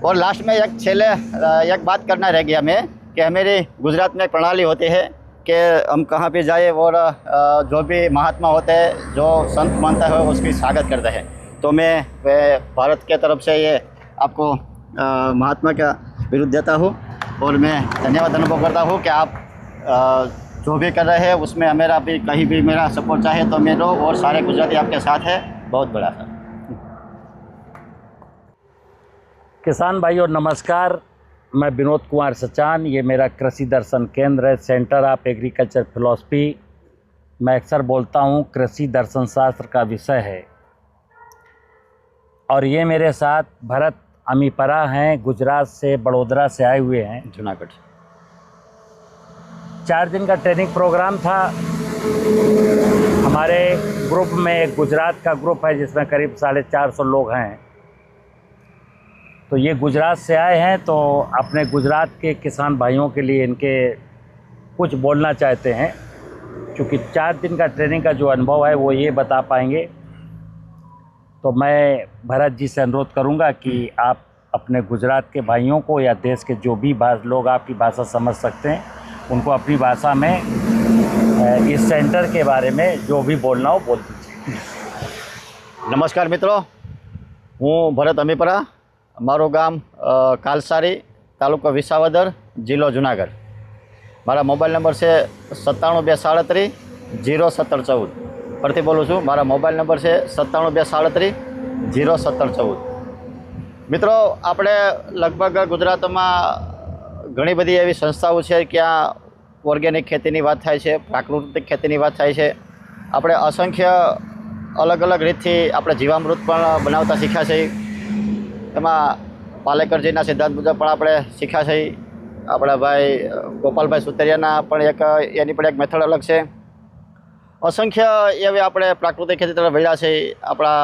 और लास्ट में एक छेले एक बात करना रह गया मैं कि हमारी गुजरात में एक प्रणाली होती है कि हम कहाँ पे जाए और जो भी महात्मा होते हैं, जो संत मानता है, उसकी स्वागत करते हैं। तो मैं भारत के तरफ से ये आपको महात्मा का विरुद्ध देता हूँ और मैं धन्यवाद अनुभव करता हूँ कि आप जो भी कर रहे हैं उसमें मेरा भी कहीं भी मेरा सपोर्ट चाहे तो मेरे और सारे गुजराती आपके साथ है। बहुत बड़ा सर। किसान भाइयों नमस्कार, मैं विनोद कुमार सचान। ये मेरा कृषि दर्शन केंद्र है, सेंटर ऑफ एग्रीकल्चर फिलॉसफी। मैं अक्सर बोलता हूँ कृषि दर्शन शास्त्र का विषय है। और ये मेरे साथ भरत अमीपरा हैं, गुजरात से, बड़ोदरा से आए हुए हैं, जूनागढ़। 4 दिन का ट्रेनिंग प्रोग्राम था। हमारे ग्रुप में एक गुजरात का ग्रुप है जिसमें करीब 450 लोग हैं। तो ये गुजरात से आए हैं, तो अपने गुजरात के किसान भाइयों के लिए इनके कुछ बोलना चाहते हैं, क्योंकि 4 दिन का ट्रेनिंग का जो अनुभव है वो ये बता पाएंगे। तो मैं भरत जी से अनुरोध करूंगा कि आप अपने गुजरात के भाइयों को या देश के जो भी लोग आपकी भाषा समझ सकते हैं उनको अपनी भाषा में इस सेंटर के बारे में जो भी बोलना हो बोल दीजिए। नमस्कार मित्रों, हूँ भरत अमीपरा। मारू गाम कालसारी, तालुको विसावदर, जिल्लो जूनागढ़। मारा मोबाइल नंबर से 97 237 017 14। फरती बोलूँ छूँ, मारा मोबाइल नंबर से 97 237 017 14। मित्रों, આપણે લગભગ ગુજરાતમાં ઘણી બધી એવી સંસ્થાઓ છે ક્યાં ઓર્ગેનિક ખેતીની વાત થાય છે, પ્રાકૃતિક ખેતીની વાત થાય છે। આપણે અસંખ્ય અલગ અલગ રીતથી આપણે જીવામૃત પણ બનાવતા શીખ્યા છે। એમાં પાલેકરજીના સિદ્ધાંત મુજબ પણ આપણે શીખ્યા છે। આપણા ભાઈ ગોપાલભાઈ સુતરિયાના પણ એની પણ એક મેથડ અલગ છે। असंख्य एवं આપણે प्राकृतिक खेती तरफ वळ्या છે। આપણા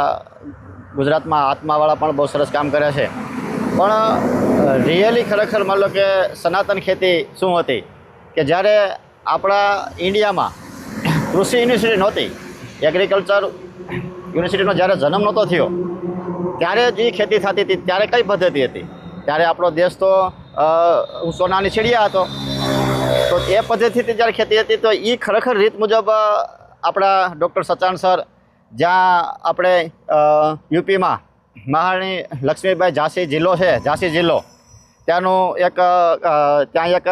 ગુજરાતમાં આત્માવાળા પણ બહુ સરસ કામ કરે છે। પણ રિયલી ખરેખર માન લો કે સનાતન ખેતી શું હતી કે જ્યારે આપણા ઇન્ડિયામાં કૃષિ યુનિવર્સિટી નહોતી, એગ્રીકલ્ચર યુનિવર્સિટીનો જ્યારે જન્મ નહોતો થયો ત્યારે જે ખેતી થતી હતી ત્યારે કઈ પદ્ધતિ હતી? ત્યારે આપણો દેશ તો સોનાની ચીડિયા હતો। તો એ પદ્ધતિથી જ્યારે ખેતી હતી તો એ ખરેખર રીત મુજબ આપણા ડૉક્ટર સચાન સર જ્યાં આપણે યુપીમાં મહારાણી લક્ષ્મીબાઈ ઝાંસી જિલ્લો છે, ઝાંસી જિલ્લો, ત્યાંનું ત્યાં એક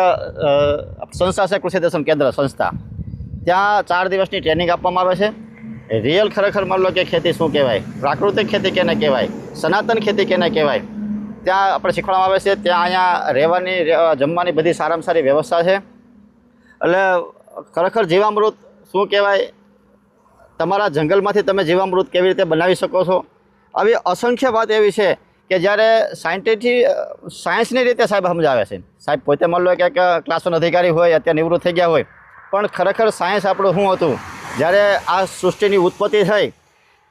સંસ્થા છે, કૃષિ દર્શન કેન્દ્ર સંસ્થા। ત્યાં 4 દિવસની ટ્રેનિંગ આપવામાં આવે છે। રિયલ ખરેખર માન લો કે ખેતી શું કહેવાય, પ્રાકૃતિક ખેતી કેને કહેવાય, સનાતન ખેતી કેને કહેવાય, ત્યાં આપણે શીખવાડવામાં આવે છે। ત્યાં અહીંયા રહેવાની જમવાની બધી સારામાં સારી વ્યવસ્થા છે। એટલે ખરેખર જીવામૃત શું કહેવાય, તમારા જંગલમાંથી તમે જીવામૃત કેવી રીતે બનાવી શકો છો, આવી અસંખ્ય વાત એવી છે કે જ્યારે સાયન્સની રીતે સાહેબ સમજાવે છે। સાહેબ પોતે માન લો કે એક ક્લાસનો અધિકારી હોય, અત્યારે નિવૃત્ત થઈ ગયા હોય, પણ ખરેખર સાયન્સ આપણું શું હતું, જ્યારે આ સૃષ્ટિની ઉત્પત્તિ થઈ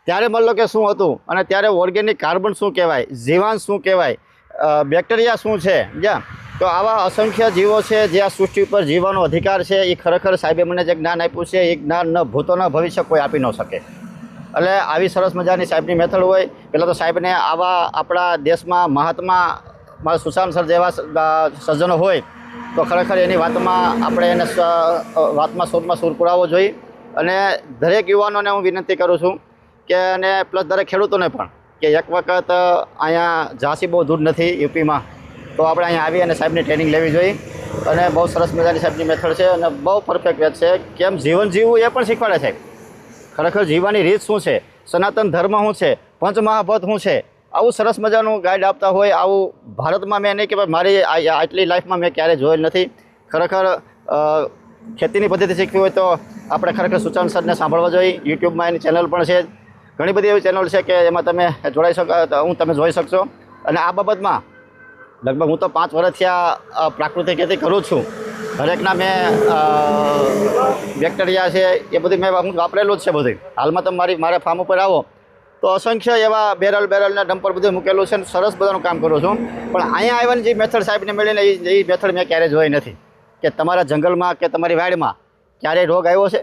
ત્યારે માન લો કે શું હતું, અને ત્યારે ઓર્ગેનિક કાર્બન શું કહેવાય, જીવાંશ શું કહેવાય, બેક્ટેરિયા શું છે, જ્યાં તો આવા અસંખ્ય જીવો છે જે આ સૃષ્ટિ ઉપર જીવવાનો અધિકાર છે। એ ખરેખર સાહેબે મને જે જ્ઞાન આપ્યું છે એ જ્ઞાન ન ભૂતો ન ભવિષ્ય કોઈ આપી ન શકે। એટલે આવી સરસ મજાની સાહેબની મેથડ હોય। પહેલાં તો સાહેબને આવા આપણા દેશમાં મહાત્મા મારા સુશાંત સર જેવા સજ્જનો હોય તો ખરેખર એની વાતમાં આપણે એને વાતમાં સૂરમાં સૂર પુરાવવો જોઈએ। અને દરેક યુવાનોને હું વિનંતી કરું છું કે અને પ્લસ દરેક ખેડૂતોને પણ કે એક વખત અહીંયા ઝાંસી બહુ દૂર નથી યુપીમાં, તો આપણે અહીંયા આવી અને સાહેબની ટ્રેનિંગ લેવી જોઈએ। અને બહુ સરસ મજાની સાહેબની મેથડ છે અને બહુ પરફેક્ટ વેત છે। કેમ જીવન જીવવું એ પણ શીખવાડે છે। ખરેખર જીવવાની રીત શું છે, સનાતન ધર્મ શું છે, પંચમહાભૂત શું છે, આવું સરસ મજાનું ગાઈડ આપતા હોય। આવું ભારતમાં મેં નહીં કે મારી આટલી લાઈફમાં મેં ક્યારેય જોયેલ નથી। ખરેખર ખેતીની પદ્ધતિ શીખવી હોય તો આપણે ખરેખર સુચાન સરને સાંભળવા જોઈએ। યુટ્યુબમાં એની ચેનલ પણ છે, ઘણી બધી એવી ચેનલ છે કે એમાં તમે જોડાઈ શકો, તમે જોઈ શકશો। અને આ બાબતમાં લગભગ હું તો 5 વર્ષથી આ પ્રાકૃતિક ખેતી કરું છું। દરેકના મેં બેક્ટેરિયા છે એ બધું મેં હું વાપરેલું જ છે બધું। હાલમાં તમે મારા ફાર્મ ઉપર આવો તો અસંખ્ય એવા બેરલના ડમ્પર બધું મૂકેલું છે, સરસ બધાનું કામ કરું છું। પણ અહીંયા આવવાની જે મેથડ સાહેબને મળીને એ મેથડ મેં ક્યારેય જોઈ નથી કે તમારા જંગલમાં કે તમારી વાડીમાં ક્યારેય રોગ આવ્યો છે?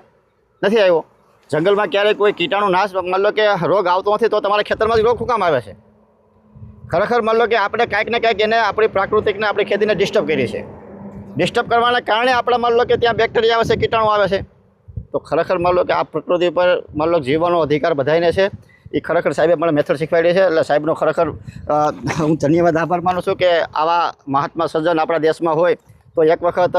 નથી આવ્યો। જંગલમાં ક્યારેય કોઈ કીટાણુ નાશ, માન લો કે રોગ આવતો નથી તો તમારા ખેતરમાં જ રોગ શું કામ આવે છે? ખરેખર માન લો કે આપણે કાંઈક ને કાંઈક એને આપણી પ્રાકૃતિકને આપણી ખેતીને ડિસ્ટર્બ કરી છે. ડિસ્ટર્બ કરવાના કારણે આપણે માન લો કે ત્યાં બેક્ટેરિયા આવે છે, કીટાણુ આવે છે. તો ખરેખર માન લો કે આ પ્રકૃતિ પર માન લો જીવવાનો અધિકાર બધાને છે. એ ખરેખર સાહેબે મને મેથડ શીખવાડી છે. એટલે સાહેબનો ખરેખર હું ધન્યવાદ આભાર માનું છું કે આવા મહાત્મા સર્જન આપણા દેશમાં હોય તો એક વખત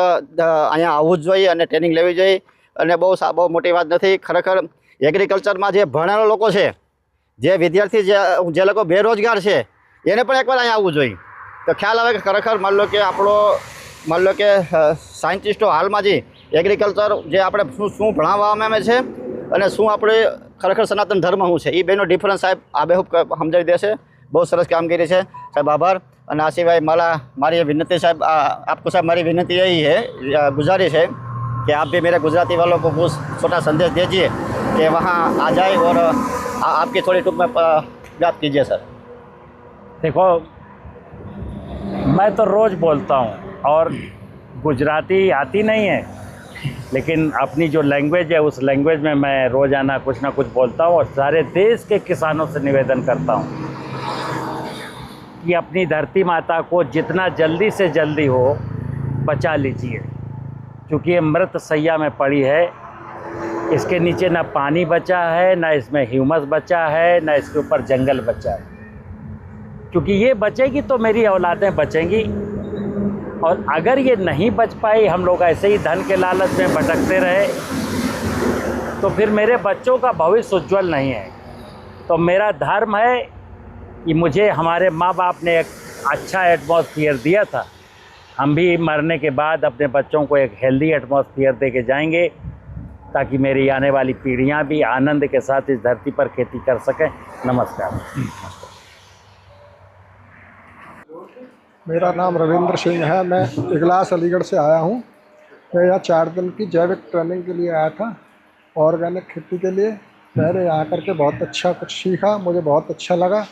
અહીંયા આવવું જ જોઈએ અને ટ્રેનિંગ લેવી જોઈએ. અને બહુ મોટી વાત નથી. ખરેખર એગ્રીકલ્ચરમાં જે ભણેલા લોકો છે, જે વિદ્યાર્થી જે લોકો બેરોજગાર છે, એને પણ એકવાર અહીંયા આવવું જોઈએ. તો ખ્યાલ આવે કે ખરેખર માન લો કે આપણો માન લો કે સાયન્ટિસ્ટો હાલમાં જે એગ્રીકલ્ચર જે આપણે શું ભણાવવામાં આવે છે અને શું આપણે ખરેખર સનાતન ધર્મ શું છે, એ બેનો ડિફરન્સ સાહેબ આબેહૂબ સમજાવી દેશે. બહુ સરસ કામગીરી છે સાહેબ, આભાર. અને આ સિવાય મારી વિनती साहब आपको साहब मेरी विनती यही है, गुजारिश है कि आप भी मेरे गुजराती वालों को कुछ छोटा संदेश दीजिए कि वहाँ आ जाए और आपकी थोड़ी टूक में बात कीजिए सर. देखो, मैं तो रोज़ बोलता हूँ और गुजराती आती नहीं है, लेकिन अपनी जो लैंग्वेज है उस लैंग्वेज में मैं रोज़ाना कुछ ना कुछ बोलता हूँ और सारे देश के किसानों से निवेदन करता हूँ कि अपनी धरती माता को जितना जल्दी से जल्दी हो बचा लीजिए, क्योंकि ये मृत सैया में पड़ी है. इसके नीचे ना पानी बचा है, ना इसमें ह्यूमस बचा है, ना इसके ऊपर जंगल बचा है. क्योंकि ये बचेगी तो मेरी औलादें बचेंगी, और अगर ये नहीं बच पाई, हम लोग ऐसे ही धन के लालच में भटकते रहे, तो फिर मेरे बच्चों का भविष्य उज्ज्वल नहीं है. तो मेरा धर्म है कि मुझे हमारे माँ बाप ने एक अच्छा एटमॉस्फियर दिया था, हम भी मरने के बाद अपने बच्चों को एक हेल्दी एटमॉस्फियर दे के जाएंगे, ताकि मेरी आने वाली पीढ़ियाँ भी आनंद के साथ इस धरती पर खेती कर सकें. नमस्कार. मेरा नाम रविंद्र सिंह है. मैं इगलास अलीगढ़ से आया हूँ. मैं यहाँ 4 दिन की जैविक ट्रेनिंग के लिए आया था, ऑर्गेनिक खेती के लिए. मैंने यहाँ करके बहुत अच्छा कुछ सीखा, मुझे बहुत अच्छा लगा.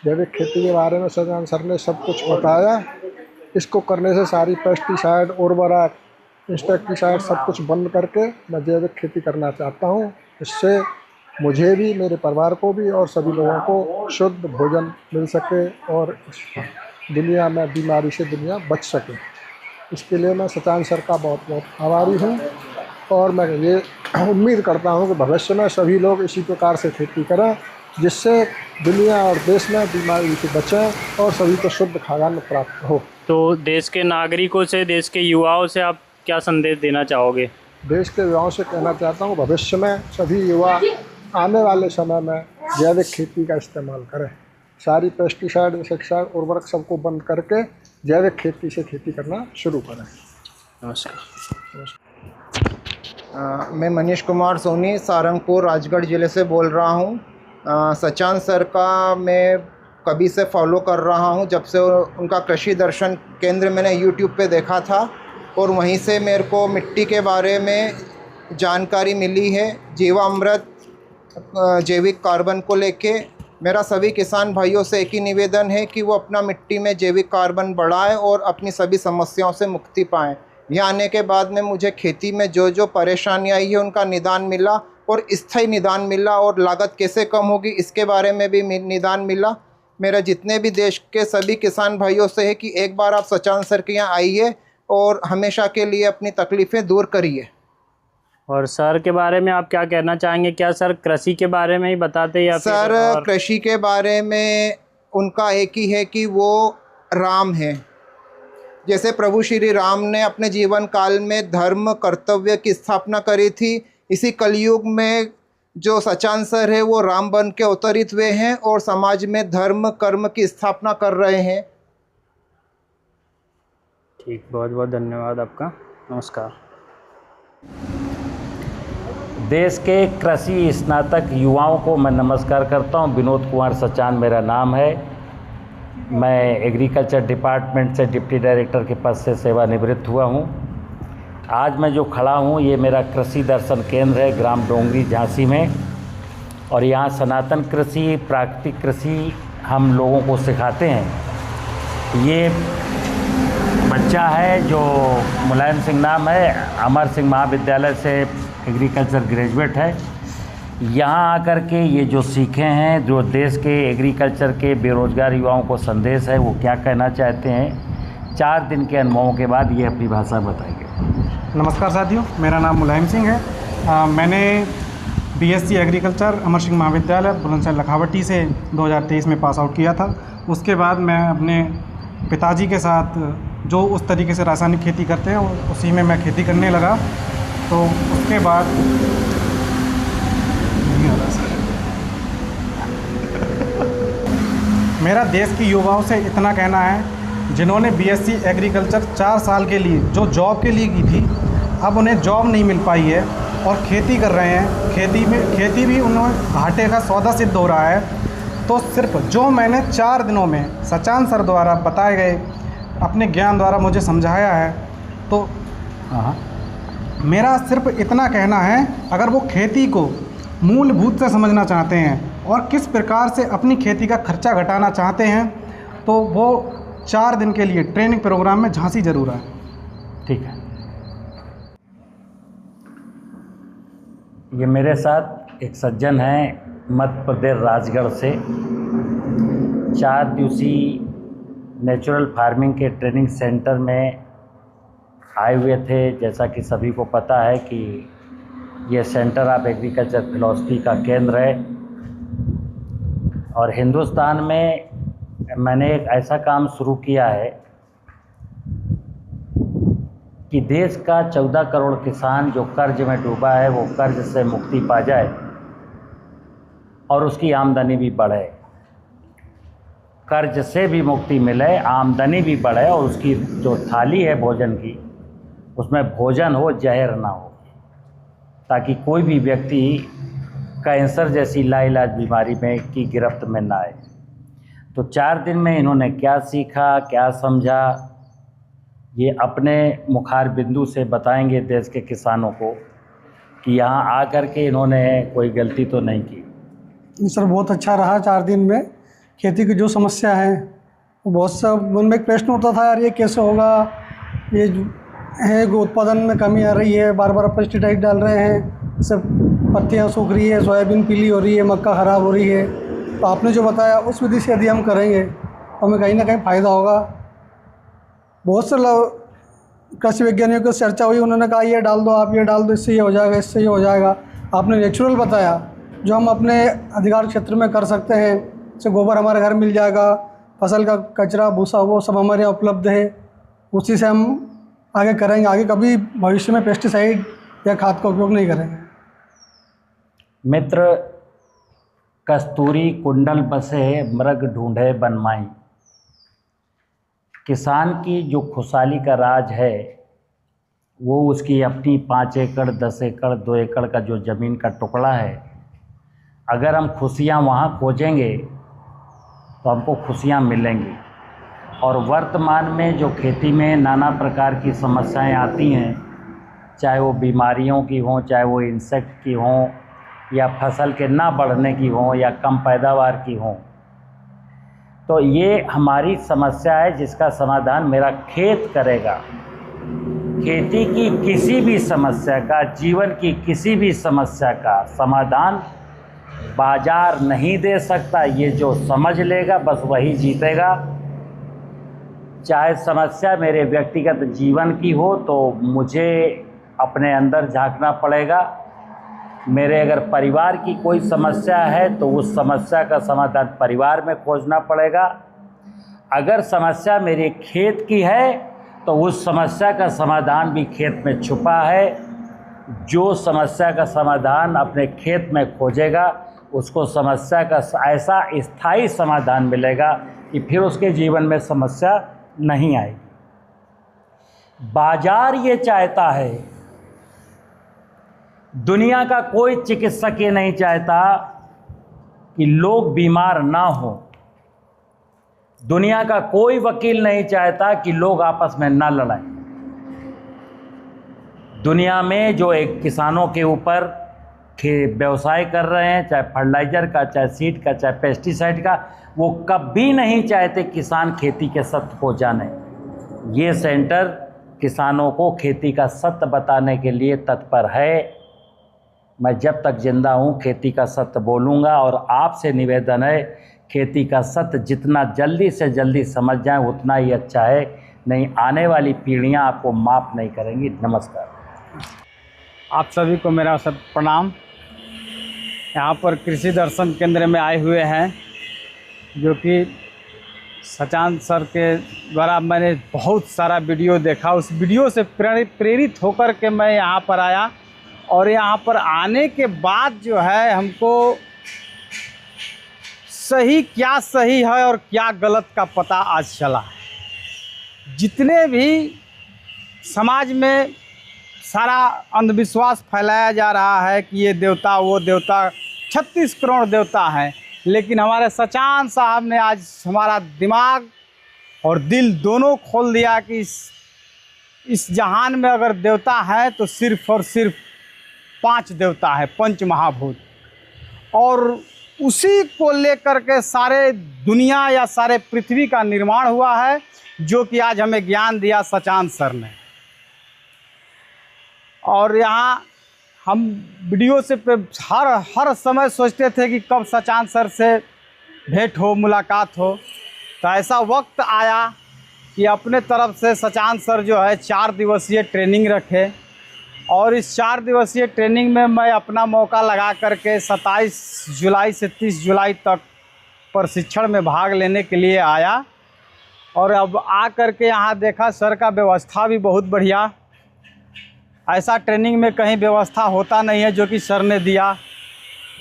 जैविक खेती के बारे में सजान सर ने सब कुछ बताया. इसको करने से सारी पेस्टिसाइड, उर्वरक, इंसेक्टिसाइड सब कुछ बंद करके मैं जैविक खेती करना चाहता हूँ. इससे मुझे भी, मेरे परिवार को भी और सभी लोगों को शुद्ध भोजन मिल सके और दुनिया में बीमारी से दुनिया बच सके. इसके लिए मैं सचान सर का बहुत बहुत आभारी हूँ. और मैं ये उम्मीद करता हूँ कि भविष्य में सभी लोग इसी प्रकार से खेती करें, जिससे दुनिया और देश में बीमारी से बचें और सभी को शुद्ध खाद्यान्न प्राप्त हो. तो देश के नागरिकों से, देश के युवाओं से आप क्या संदेश देना चाहोगे? देश के युवाओं से कहना चाहता हूँ, भविष्य में सभी युवा आने वाले समय में जैविक खेती का इस्तेमाल करें. सारी पेस्टिसाइड, इंसेक्टिसाइड, उर्वरक सबको बंद करके जैविक खेती से खेती करना शुरू करें. नमस्कार. मैं मनीष कुमार सोनी सारंगपुर राजगढ़ ज़िले से बोल रहा हूँ. सचान सर का मैं कभी से फॉलो कर रहा हूँ, जब से उनका कृषि दर्शन केंद्र मैंने यूट्यूब पे देखा था, और वहीं से मेरे को मिट्टी के बारे में जानकारी मिली है. जीवामृत, जैविक कार्बन को लेके मेरा सभी किसान भाइयों से एक ही निवेदन है कि वो अपना मिट्टी में जैविक कार्बन बढ़ाएं और अपनी सभी समस्याओं से मुक्ति पाएं. यहाँ आने के बाद में मुझे खेती में जो जो परेशानी आई है उनका निदान मिला, और स्थायी निदान मिला, और लागत कैसे कम होगी इसके बारे में भी निदान मिला. मेरा जितने भी देश के सभी किसान भाइयों से है कि एक बार आप सचान सर के यहाँ आइए और हमेशा के लिए अपनी तकलीफ़ें दूर करिए. और सर के बारे में आप क्या कहना चाहेंगे? क्या सर कृषि के बारे में ही बताते या फिर सर और? कृषि के बारे में उनका एक ही है कि वो राम है. जैसे प्रभु श्री राम ने अपने जीवन काल में धर्म कर्तव्य की स्थापना करी थी, इसी कलयुग में जो सचान सर है वो राम बन के अवतरित हुए हैं और समाज में धर्म कर्म की स्थापना कर रहे हैं. ठीक, बहुत बहुत धन्यवाद आपका. नमस्कार. देश के कृषि स्नातक युवाओं को मैं नमस्कार करता हूं. विनोद कुमार सचान मेरा नाम है. मैं एग्रीकल्चर डिपार्टमेंट से डिप्टी डायरेक्टर के पद से सेवानिवृत्त हुआ हूं. आज मैं जो खड़ा हूं ये मेरा कृषि दर्शन केंद्र है ग्राम डोंगरी झांसी में, और यहाँ सनातन कृषि, प्राकृतिक कृषि हम लोगों को सिखाते हैं. ये बच्चा है जो मुलायम सिंह नाम है, अमर सिंह महाविद्यालय से एग्रीकल्चर ग्रेजुएट है. यहाँ आकर के ये जो सीखे हैं, जो देश के एग्रीकल्चर के बेरोज़गार युवाओं को संदेश है, वो क्या कहना चाहते हैं, 4 दिन के अनुभवों के बाद ये अपनी भाषा बताएंगे। नमस्कार साथियों, मेरा नाम मुलायम सिंह है। मैंने बीएससी एग्रीकल्चर अमर सिंह महाविद्यालय बुलंदशहर लखावटी से 2023 में पास आउट किया था। उसके बाद मैं अपने पिताजी के साथ जो उस तरीके से रासायनिक खेती करते हैं उसी में मैं खेती करने लगा। तो उसके बाद नहीं आ रहा सर। मेरा देश के युवाओं से इतना कहना है, जिन्होंने बीएससी एग्रीकल्चर 4 साल के लिए जो जॉब के लिए की थी, अब उन्हें जॉब नहीं मिल पाई है और खेती कर रहे हैं। खेती भी उन्हें घाटे का सौदा सिद्ध हो रहा है। तो सिर्फ जो मैंने 4 दिनों में सचान सर द्वारा बताए गए अपने ज्ञान द्वारा मुझे समझाया है, तो मेरा सिर्फ इतना कहना है, अगर वो खेती को मूलभूत से समझना चाहते हैं और किस प्रकार से अपनी खेती का खर्चा घटाना चाहते हैं, तो वो 4 दिन के लिए ट्रेनिंग प्रोग्राम में झांसी ज़रूर है। ठीक है। ये मेरे साथ एक सज्जन हैं मध्य प्रदेश राजगढ़ से, 4 दिवसीय नेचुरल फार्मिंग के ट्रेनिंग सेंटर में आए हुए थे। जैसा कि सभी को पता है कि ये सेंटर ऑफ एग्रीकल्चर फिलॉसफी का केंद्र है और हिंदुस्तान में मैंने एक ऐसा काम शुरू किया है कि देश का 14 करोड़ किसान जो कर्ज में डूबा है वो कर्ज से मुक्ति पा जाए और उसकी आमदनी भी बढ़े। कर्ज से भी मुक्ति मिले, आमदनी भी बढ़े और उसकी जो थाली है भोजन की, उसमें भोजन हो, जहर ना हो, ताकि कोई भी व्यक्ति कैंसर जैसी लाइलाज बीमारी में की गिरफ्त में ना आए। तो 4 दिन में इन्होंने क्या सीखा, क्या समझा, ये अपने मुखार बिंदु से बताएंगे देश के किसानों को कि यहाँ आकर के इन्होंने कोई गलती तो नहीं की। सर बहुत अच्छा रहा। 4 दिन में खेती की जो समस्या है वो बहुत सा मन में एक प्रश्न होता था, यार ये कैसे होगा, ये है कि उत्पादन में कमी आ रही है, बार बार पेस्टिसाइड डाल रहे हैं, सब पत्तियां सूख रही है, सोयाबीन पीली हो रही है, मक्का ख़राब हो रही है। तो आपने जो बताया उस विधि से यदि हम करेंगे तो हमें कहीं ना कहीं फ़ायदा होगा। बहुत से कृषि वैज्ञानिकों से चर्चा हुई, उन्होंने कहा ये डाल दो, आप ये डाल दो, इससे ये हो जाएगा, इससे ये हो जाएगा। आपने नेचुरल बताया जो हम अपने अधिकार क्षेत्र में कर सकते हैं। जैसे गोबर हमारे घर मिल जाएगा, फसल का कचरा भूसा वो सब हमारे यहाँ उपलब्ध है, उसी से हम आगे करेंगे। आगे कभी भविष्य में पेस्टिसाइड या खाद का उपयोग नहीं करेंगे। मित्र, कस्तूरी कुंडल बसे मृग ढूंढे बनमाई। किसान की जो खुशहाली का राज है वो उसकी अपनी 5 एकड़ 10 एकड़ 2 एकड़ का जो ज़मीन का टुकड़ा है, अगर हम खुशियाँ वहाँ खोजेंगे तो हमको खुशियाँ मिलेंगी। और वर्तमान में जो खेती में नाना प्रकार की समस्याएं आती हैं, चाहे वो बीमारियों की हों, चाहे वो इंसेक्ट की हों, या फसल के ना बढ़ने की हों, या कम पैदावार की हों, तो ये हमारी समस्या है जिसका समाधान मेरा खेत करेगा। खेती की किसी भी समस्या का, जीवन की किसी भी समस्या का समाधान बाजार नहीं दे सकता। ये जो समझ लेगा बस वही जीतेगा। चाहे समस्या मेरे व्यक्तिगत जीवन की हो तो मुझे अपने अंदर झांकना पड़ेगा। मेरे अगर परिवार की कोई समस्या है तो उस समस्या का समाधान परिवार में खोजना पड़ेगा। अगर समस्या मेरे खेत की है तो उस समस्या का समाधान भी खेत में छुपा है। जो समस्या का समाधान अपने खेत में खोजेगा उसको समस्या का ऐसा स्थायी समाधान मिलेगा कि फिर उसके जीवन में समस्या नहीं आएगी। बाजार ये चाहता है, दुनिया का कोई चिकित्सक ये नहीं चाहता कि लोग बीमार ना हो। दुनिया का कोई वकील नहीं चाहता कि लोग आपस में ना लड़ाएं। दुनिया में जो एक किसानों के ऊपर व्यवसाय कर रहे हैं, चाहे फर्टिलाइज़र का, चाहे सीड का, चाहे पेस्टिसाइड का, वो कभी नहीं चाहते किसान खेती के सत्य को जाने। ये सेंटर किसानों को खेती का सत्य बताने के लिए तत्पर है। मैं जब तक जिंदा हूँ खेती का सत्य बोलूँगा। और आपसे निवेदन है, खेती का सत्य जितना जल्दी से जल्दी समझ जाएं उतना ही अच्छा है, नहीं आने वाली पीढ़ियाँ आपको माफ़ नहीं करेंगी। नमस्कार। आप सभी को मेरा सब प्रणाम। यहाँ पर कृषि दर्शन केंद्र में आए हुए हैं, जो कि सचान सर के द्वारा मैंने बहुत सारा वीडियो देखा। उस वीडियो से प्रेरित होकर के मैं यहाँ पर आया, और यहाँ पर आने के बाद जो है हमको सही क्या सही है और क्या गलत का पता आज चला है। जितने भी समाज में सारा अंधविश्वास फैलाया जा रहा है कि ये देवता वो देवता, 36 करोड़ देवता हैं, लेकिन हमारे सचान साहब ने आज हमारा दिमाग और दिल दोनों खोल दिया कि इस जहान में अगर देवता है तो सिर्फ और सिर्फ 5 देवता है, पंच महाभूत। और उसी को लेकर के सारे दुनिया या सारे पृथ्वी का निर्माण हुआ है, जो कि आज हमें ज्ञान दिया सचान सर ने। और यहाँ हम वीडियो से हर समय सोचते थे कि कब सचान सर से भेंट हो, मुलाकात हो। तो ऐसा वक्त आया कि अपने तरफ से सचान सर जो है 4 दिवसीय ट्रेनिंग रखे, और इस 4 दिवसीय ट्रेनिंग में मैं अपना मौका लगा करके 27 जुलाई से 30 जुलाई तक प्रशिक्षण में भाग लेने के लिए आया। और अब आ करके यहाँ देखा सर का व्यवस्था भी बहुत बढ़िया। ऐसा ट्रेनिंग में कहीं व्यवस्था होता नहीं है जो कि सर ने दिया।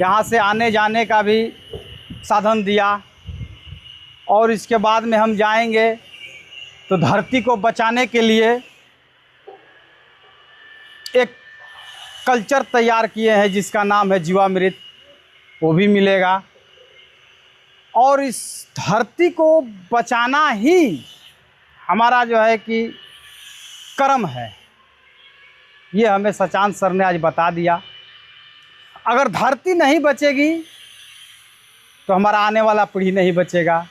यहाँ से आने जाने का भी साधन दिया। और इसके बाद में हम जाएंगे तो धरती को बचाने के लिए एक कल्चर तैयार किए हैं जिसका नाम है जीवामृत, वो भी मिलेगा। और इस धरती को बचाना ही हमारा जो है कि कर्म है, ये हमें सचान सर ने आज बता दिया। अगर धरती नहीं बचेगी तो हमारा आने वाला पीढ़ी नहीं बचेगा।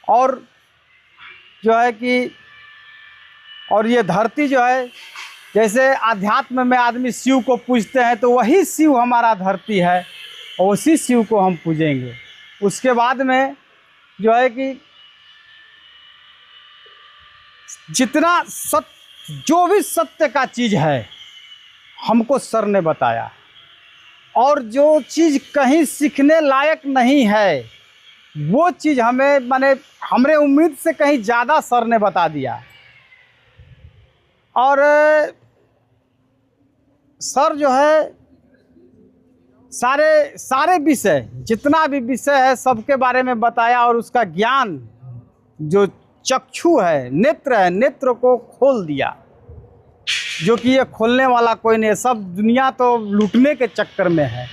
और जो है कि और ये धरती जो है, जैसे आध्यात्म में आदमी शिव को पूजते हैं तो वही शिव हमारा धरती है, और उसी शिव को हम पूजेंगे। उसके बाद में जो है कि जितना जो भी सत्य का चीज़ है हमको सर ने बताया, और जो चीज़ कहीं सीखने लायक नहीं है वो चीज़ हमें हमरे उम्मीद से कहीं ज़्यादा सर ने बता दिया। और सर जो है सारे विषय, जितना भी विषय है सबके बारे में बताया, और उसका ज्ञान जो चक्षु है, नेत्र है, नेत्र को खोल दिया, जो कि ये खोलने वाला कोई नहीं है। सब दुनिया तो लूटने के चक्कर में है,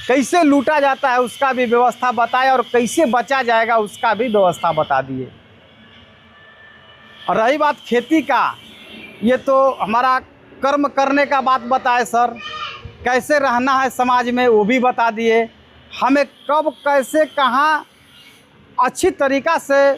कैसे लूटा जाता है उसका भी व्यवस्था बताया, और कैसे बचा जाएगा उसका भी व्यवस्था बता दिए। और रही बात खेती का, ये तो हमारा कर्म करने का बात बताए सर, कैसे रहना है समाज में वो भी बता दिए, हमें कब कैसे कहाँ अच्छी तरीक़ा से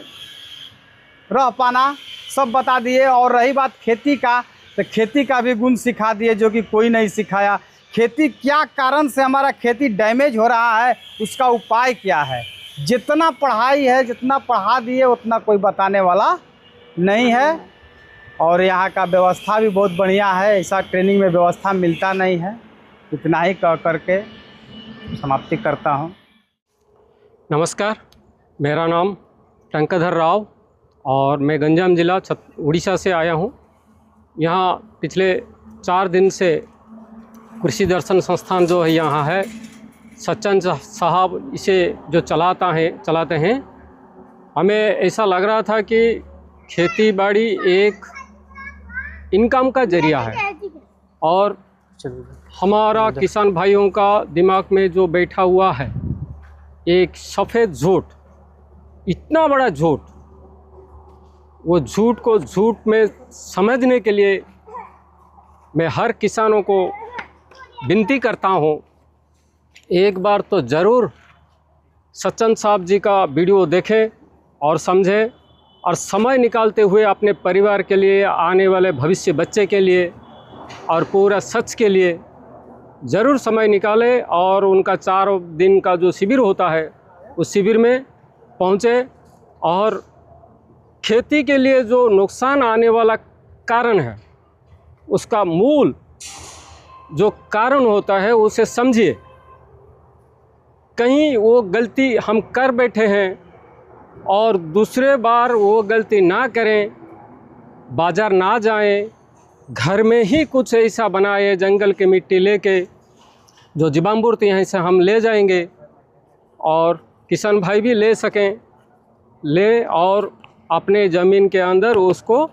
रह पाना सब बता दिए। और रही बात खेती का, तो खेती का भी गुण सिखा दिए जो कि कोई नहीं सिखाया। खेती क्या कारण से हमारा खेती डैमेज हो रहा है, उसका उपाय क्या है। जितना पढ़ाई है, जितना पढ़ा दिए उतना कोई बताने वाला नहीं है। और यहाँ का व्यवस्था भी बहुत बढ़िया है, ऐसा ट्रेनिंग में व्यवस्था मिलता नहीं है। इतना ही कह करके समाप्ति करता हूँ। नमस्कार, मेरा नाम टंकधर राव और मैं गंजाम ज़िला उड़ीसा से आया हूँ। यहाँ पिछले 4 दिन से कृषि दर्शन संस्थान जो है यहाँ है, सचान साहब इसे जो चलाते हैं। हमें ऐसा लग रहा था कि खेती बाड़ी एक इनकम का जरिया है, और हमारा किसान भाइयों का दिमाग में जो बैठा हुआ है एक सफ़ेद झूठ, इतना बड़ा झूठ, वो झूठ को झूठ में समझने के लिए मैं हर किसानों को विनती करता हूँ, एक बार तो ज़रूर सचान साहब जी का वीडियो देखें और समझें, और समय निकालते हुए अपने परिवार के लिए, आने वाले भविष्य बच्चे के लिए और पूरा सच के लिए ज़रूर समय निकालें और उनका 4 दिन का जो शिविर होता है उस शिविर में पहुँचे और खेती के लिए जो नुकसान आने वाला कारण है उसका मूल जो कारण होता है उसे समझिए। कहीं वो गलती हम कर बैठे हैं और दूसरे बार वो गलती ना करें, बाज़ार ना जाएं, घर में ही कुछ ऐसा बनाए जंगल की मिट्टी लेके जो जीवामृत यहीं से हम ले जाएंगे और किसान भाई भी ले सकें, ले और अपने ज़मीन के अंदर उसको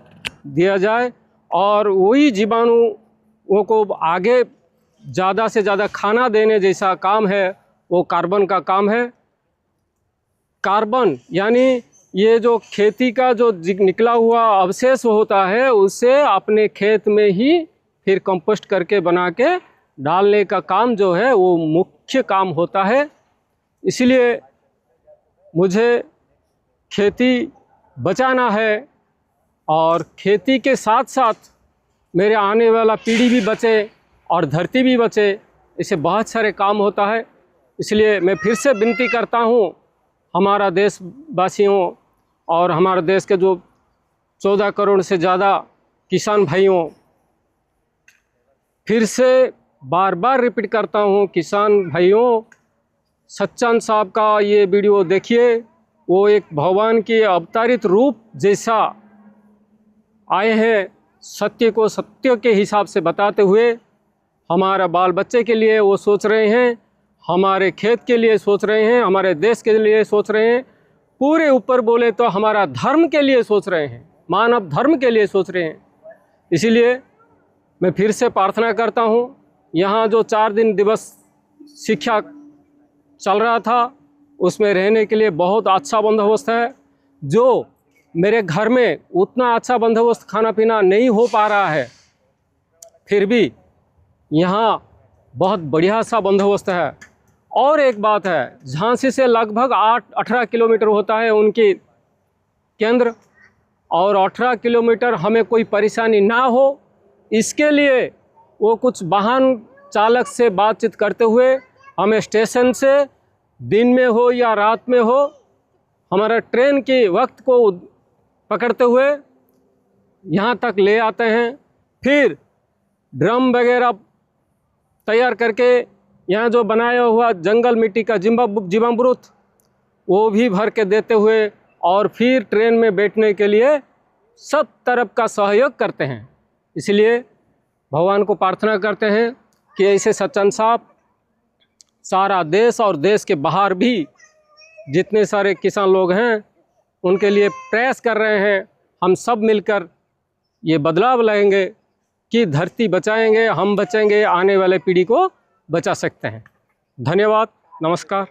दिया जाए और वही जीवाणुओं को आगे ज़्यादा से ज़्यादा खाना देने जैसा काम है वो कार्बन का काम है। कार्बन यानी ये जो खेती का जो निकला हुआ अवशेष होता है उससे अपने खेत में ही फिर कंपोस्ट करके बना के डालने का काम जो है वो मुख्य काम होता है। इसलिए मुझे खेती बचाना है और खेती के साथ साथ मेरे आने वाला पीढ़ी भी बचे और धरती भी बचे, इसे बहुत सारे काम होता है। इसलिए मैं फिर से विनती करता हूँ हमारा देशवासियों और हमारे देश के जो 14 करोड़ से ज़्यादा किसान भाइयों, फिर से बार बार रिपीट करता हूँ किसान भाइयों, सच्चान साहब का ये वीडियो देखिए। वो एक भगवान के अवतारित रूप जैसा आए हैं, सत्य को सत्य के हिसाब से बताते हुए हमारा बाल बच्चे के लिए वो सोच रहे हैं, हमारे खेत के लिए सोच रहे हैं, हमारे देश के लिए सोच रहे हैं, पूरे ऊपर बोले तो हमारा धर्म के लिए सोच रहे हैं, मानव धर्म के लिए सोच रहे हैं। इसीलिए मैं फिर से प्रार्थना करता हूँ, यहाँ जो 4 दिन दिवस शिक्षा चल रहा था उसमें रहने के लिए बहुत अच्छा बंदोबस्त है। जो मेरे घर में उतना अच्छा बंदोबस्त खाना पीना नहीं हो पा रहा है, फिर भी यहाँ बहुत बढ़िया सा बंदोबस्त है। और एक बात है, झांसी से लगभग 8-18 किलोमीटर होता है उनकी केंद्र, और 18 किलोमीटर हमें कोई परेशानी ना हो इसके लिए वो कुछ वाहन चालक से बातचीत करते हुए हमें स्टेशन से दिन में हो या रात में हो हमारा ट्रेन के वक्त को पकड़ते हुए यहाँ तक ले आते हैं। फिर ड्रम वगैरह तैयार करके यहाँ जो बनाया हुआ जंगल मिट्टी का जीवामृत वो भी भर के देते हुए और फिर ट्रेन में बैठने के लिए सब तरफ का सहयोग करते हैं। इसलिए भगवान को प्रार्थना करते हैं कि ऐसे सच्चन साहब सारा देश और देश के बाहर भी जितने सारे किसान लोग हैं उनके लिए प्रयास कर रहे हैं। हम सब मिलकर ये बदलाव लाएंगे कि धरती बचाएंगे, हम बचेंगे, आने वाले पीढ़ी को बचा सकते हैं। धन्यवाद, नमस्कार।